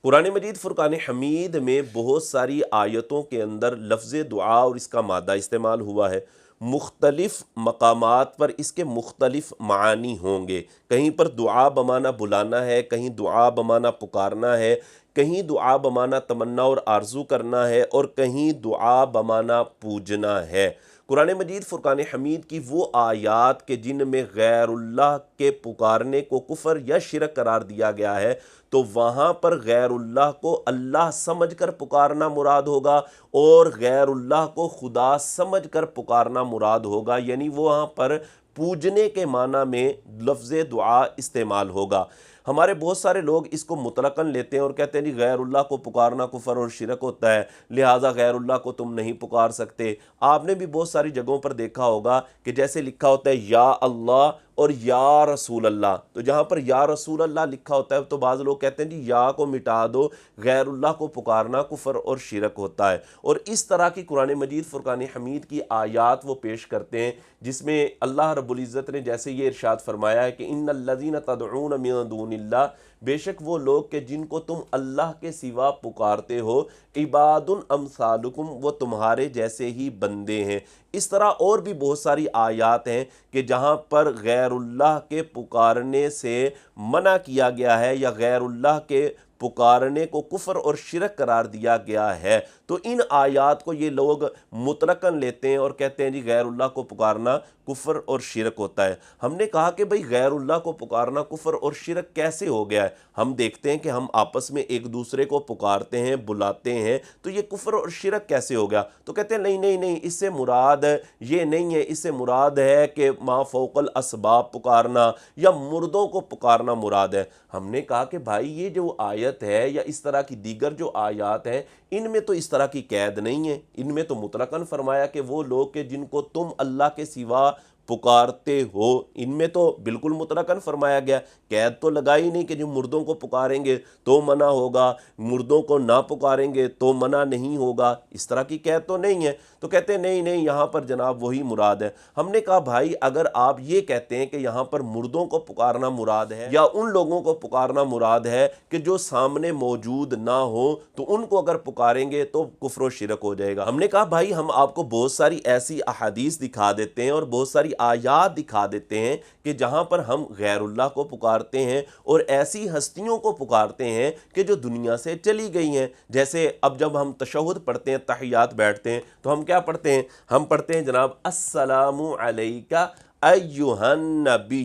قرآن مجید فرقان حمید میں بہت ساری آیتوں کے اندر لفظ دعا اور اس کا مادہ استعمال ہوا ہے۔ مختلف مقامات پر اس کے مختلف معانی ہوں گے۔ کہیں پر دعا بمانا بلانا ہے، کہیں دعا بمانا پکارنا ہے، کہیں دعا بمانا تمنا اور آرزو کرنا ہے، اور کہیں دعا بمانا پوجنا ہے۔ قرآن مجید فرقان حمید کی وہ آیات کہ جن میں غیر اللہ کے پکارنے کو کفر یا شرک قرار دیا گیا ہے، تو وہاں پر غیر اللہ کو اللہ سمجھ کر پکارنا مراد ہوگا اور غیر اللہ کو خدا سمجھ کر پکارنا مراد ہوگا، یعنی وہاں پر پوجنے کے معنی میں لفظ دعا استعمال ہوگا۔ ہمارے بہت سارے لوگ اس کو مطلقاً لیتے ہیں اور کہتے ہیں جی غیر اللہ کو پکارنا کفر اور شرک ہوتا ہے، لہٰذا غیر اللہ کو تم نہیں پکار سکتے۔ آپ نے بھی بہت ساری جگہوں پر دیکھا ہوگا کہ جیسے لکھا ہوتا ہے یا اللہ اور یا رسول اللہ، تو جہاں پر یا رسول اللہ لکھا ہوتا ہے تو بعض لوگ کہتے ہیں جی یا کو مٹا دو، غیر اللہ کو پکارنا کفر اور شرک ہوتا ہے۔ اور اس طرح کی قرآن مجید فرقان حمید کی آیات وہ پیش کرتے ہیں جس میں اللہ رب العزت نے جیسے یہ ارشاد فرمایا ہے کہ ان الذین تدعون من دون اللہ، بے شک وہ لوگ کہ جن کو تم اللہ کے سوا پکارتے ہو، عباد امثالکم، وہ تمہارے جیسے ہی بندے ہیں۔ اس طرح اور بھی بہت ساری آیات ہیں کہ جہاں پر غیر اللہ کے پکارنے سے منع کیا گیا ہے یا غیر اللہ کے پکارنے کو کفر اور شرک قرار دیا گیا ہے۔ تو ان آیات کو یہ لوگ مطلقاً لیتے ہیں اور کہتے ہیں جی غیر اللہ کو پکارنا کفر اور شرک ہوتا ہے۔ ہم نے کہا کہ بھئی غیر اللہ کو پکارنا کفر اور شرک کیسے ہو گیا ہے؟ ہم دیکھتے ہیں کہ ہم آپس میں ایک دوسرے کو پکارتے ہیں، بلاتے ہیں، تو یہ کفر اور شرک کیسے ہو گیا؟ تو کہتے ہیں نہیں، اس سے مراد یہ نہیں ہے، اس سے مراد ہے کہ ما فوق الاسباب پکارنا یا مردوں کو پکارنا مراد ہے۔ ہم نے کہا کہ بھائی یہ جو آیت ہے یا اس طرح کی دیگر جو آیات ہیں، ان میں تو اس طرح کی قید نہیں ہے، ان میں تو مطلقاً فرمایا کہ وہ لوگ کہ جن کو تم اللہ کے سوا پکارتے ہو، ان میں تو بالکل مطلقاً فرمایا گیا، قید تو لگائی نہیں کہ جو مردوں کو پکاریں گے تو منع ہوگا، مردوں کو نہ پکاریں گے تو منع نہیں ہوگا، اس طرح کی قید تو نہیں ہے۔ تو کہتے ہیں نہیں یہاں پر جناب وہی مراد ہے۔ ہم نے کہا بھائی اگر آپ یہ کہتے ہیں کہ یہاں پر مردوں کو پکارنا مراد ہے یا ان لوگوں کو پکارنا مراد ہے کہ جو سامنے موجود نہ ہو، تو ان کو اگر پکاریں گے تو کفر و شرک ہو جائے گا۔ ہم نے کہا بھائی ہم آپ کو بہت ساری ایسی احادیث دکھا دیتے ہیں اور بہت ساری آیات دکھا دیتے ہیں کہ جہاں پر ہم غیر اللہ کو پکارتے ہیں اور ایسی ہستیوں کو پکارتے ہیں کہ جو دنیا سے چلی گئی ہیں۔ جیسے اب جب ہم تشہد پڑھتے ہیں، تحیات بیٹھتے ہیں، تو ہم کیا پڑھتے ہیں؟ ہم پڑھتے ہیں جناب السلام علیکہ ایہا النبی،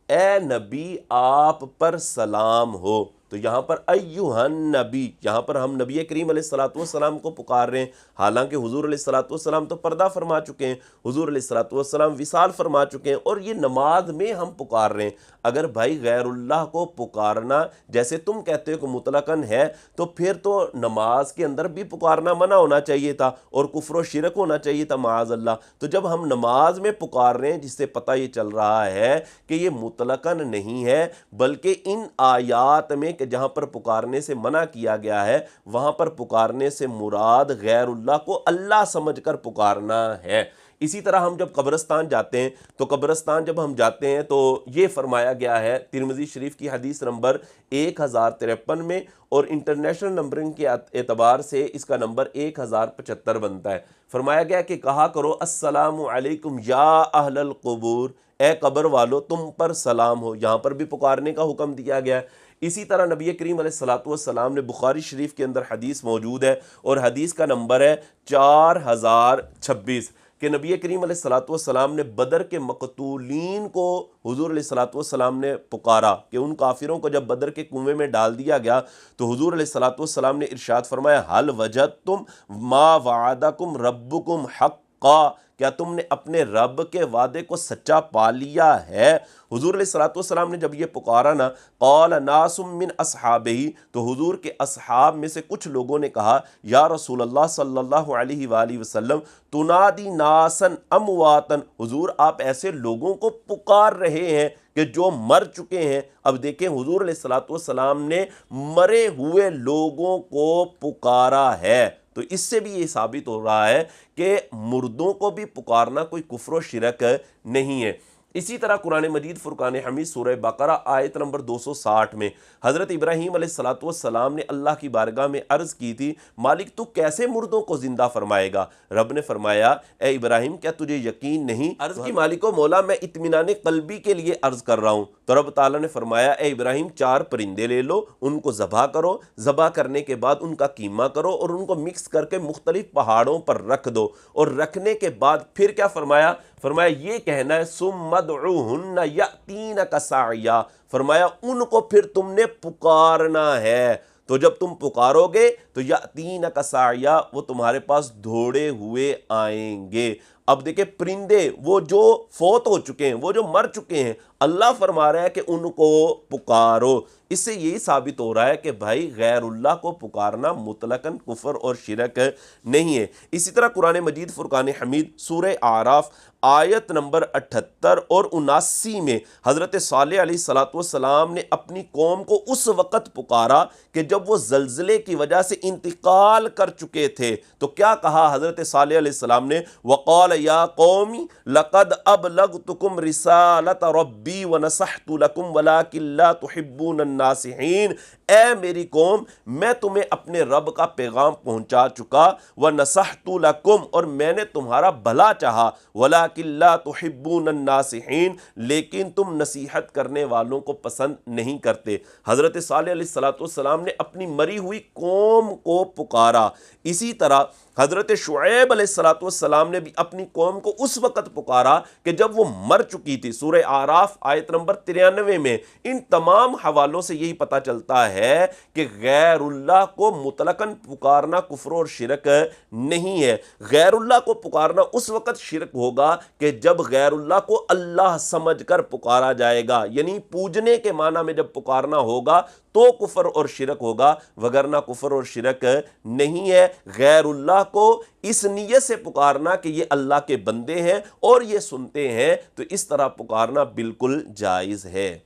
اے نبی آپ پر سلام ہو۔ تو یہاں پر ایہا النبی، یہاں پر ہم نبی کریم علیہ السلام کو پکار رہے ہیں، حالانکہ حضور علیہ السلام تو پردہ فرما چکے ہیں، حضور علیہ السلام وصال فرما چکے ہیں، اور یہ نماز میں ہم پکار رہے ہیں۔ اگر بھائی غیر اللہ کو پکارنا جیسے تم کہتے ہو کہ مطلقاً ہے، تو پھر تو نماز کے اندر بھی پکارنا منع ہونا چاہیے تھا اور کفر و شرک ہونا چاہیے تھا معاذ اللہ۔ تو جب ہم نماز میں پکار رہے ہیں، جس سے پتہ یہ چل رہا ہے کہ یہ مطلقاً نہیں ہے، بلکہ ان آیات میں کہ جہاں پر پکارنے سے منع کیا گیا ہے، وہاں پر پکارنے سے مراد غیر اللہ کو اللہ سمجھ کر پکارنا ہے۔ اسی طرح ہم جب قبرستان جاتے ہیں تو قبرستان جب ہم جاتے ہیں تو یہ فرمایا گیا ہے ترمذی شریف کی حدیث نمبر 1053 میں، اور انٹرنیشنل نمبرنگ کے اعتبار سے اس کا نمبر 1075 بنتا ہے۔ فرمایا گیا کہ کہا کرو السلام علیکم یا اہل القبور، اے قبر والو تم پر سلام ہو۔ یہاں پر بھی پکارنے کا حکم دیا گیا ہے۔ اسی طرح نبی کریم علیہ السلام نے بخاری شریف کے اندر حدیث موجود ہے اور حدیث کا نمبر ہے 4026 کہ نبی کریم علیہ السلام نے بدر کے مقتولین کو حضور علیہ السلام نے پکارا کہ ان کافروں کو جب بدر کے کنویں میں ڈال دیا گیا تو حضور علیہ السلام نے ارشاد فرمایا حل وجدتم ما وعدکم ربکم حقا، کیا تم نے اپنے رب کے وعدے کو سچا پا لیا ہے؟ حضور علیہ السلام نے جب یہ پکارا نا، قال ناس من اصحابہ، تو حضور کے اصحاب میں سے کچھ لوگوں نے کہا یا رسول اللہ صلی اللہ علیہ وآلہ وسلم تنادی ناسن امواتن، حضور آپ ایسے لوگوں کو پکار رہے ہیں کہ جو مر چکے ہیں۔ اب دیکھیں حضور علیہ السلام نے مرے ہوئے لوگوں کو پکارا ہے، تو اس سے بھی یہ ثابت ہو رہا ہے کہ مردوں کو بھی پکارنا کوئی کفر و شرک نہیں ہے۔ اسی طرح قرآن مجید فرقان حمید سورہ بقرہ آیت نمبر 260 میں حضرت ابراہیم علیہ السلام نے اللہ کی بارگاہ میں عرض کی تھی، مالک تو کیسے مردوں کو زندہ فرمائے گا؟ رب نے فرمایا، اے ابراہیم کیا تجھے یقین نہیں؟ عرض کی، مالک و مولا میں اطمینان قلبی کے لیے عرض کر رہا ہوں۔ تو رب تعالیٰ نے فرمایا، اے ابراہیم 4 پرندے لے لو، ان کو ذبح کرو، ذبح کرنے کے بعد ان کا قیمہ کرو اور ان کو مکس کر کے مختلف پہاڑوں پر رکھ دو، اور رکھنے کے بعد پھر کیا فرمایا؟ فرمایا یہ کہنا ہے ثم ادعوہن یأتینک سعیا، فرمایا ان کو پھر تم نے پکارنا ہے، تو جب تم پکارو گے تو یأتینک سعیا، وہ تمہارے پاس دوڑے ہوئے آئیں گے۔ اب دیکھیں پرندے وہ جو فوت ہو چکے ہیں، وہ جو مر چکے ہیں، اللہ فرما رہا ہے کہ ان کو پکارو۔ اس سے یہی ثابت ہو رہا ہے کہ بھائی غیر اللہ کو پکارنا مطلقاً کفر اور شرک نہیں ہے۔ اسی طرح قرآن مجید فرقان حمید سورہ اعراف آیت نمبر 78 اور 79 میں حضرت صالح علیہ السلام نے اپنی قوم کو اس وقت پکارا کہ جب وہ زلزلے کی وجہ سے انتقال کر چکے تھے، تو کیا کہا حضرت صالح علیہ السلام نے؟ وقال یا قوم لقد ابلغتکم رسالت ربی ونصحت لکم ولکن لا تحبون الناصحین، اے میری قوم میں تمہیں اپنے رب کا پیغام پہنچا چکا، ونصحت لکم اور میں نے تمہارا بھلا چاہا، ولیکن لا تحبون الناصحین لیکن تم نصیحت کرنے والوں کو پسند نہیں کرتے۔ حضرت صالح علیہ السلام نے اپنی مری ہوئی قوم کو پکارا۔ اسی طرح حضرت شعیب علیہ السلام نے بھی اپنی قوم کو اس وقت پکارا کہ جب وہ مر چکی تھی۔ سورہ اعراف آیت نمبر 93 میں ان تمام حوالوں سے یہی پتہ چلتا ہے کہ غیر اللہ کو مطلقاً پکارنا کفر اور شرک نہیں ہے۔ غیر اللہ کو پکارنا اس وقت شرک ہوگا کہ جب غیر اللہ کو اللہ سمجھ کر پکارا جائے گا، یعنی پوجنے کے معنی میں جب پکارنا ہوگا تو کفر اور شرک ہوگا، وگرنہ کفر اور شرک نہیں ہے۔ غیر اللہ کو اس نیت سے پکارنا کہ یہ اللہ کے بندے ہیں اور یہ سنتے ہیں، تو اس طرح پکارنا بالکل جائز ہے۔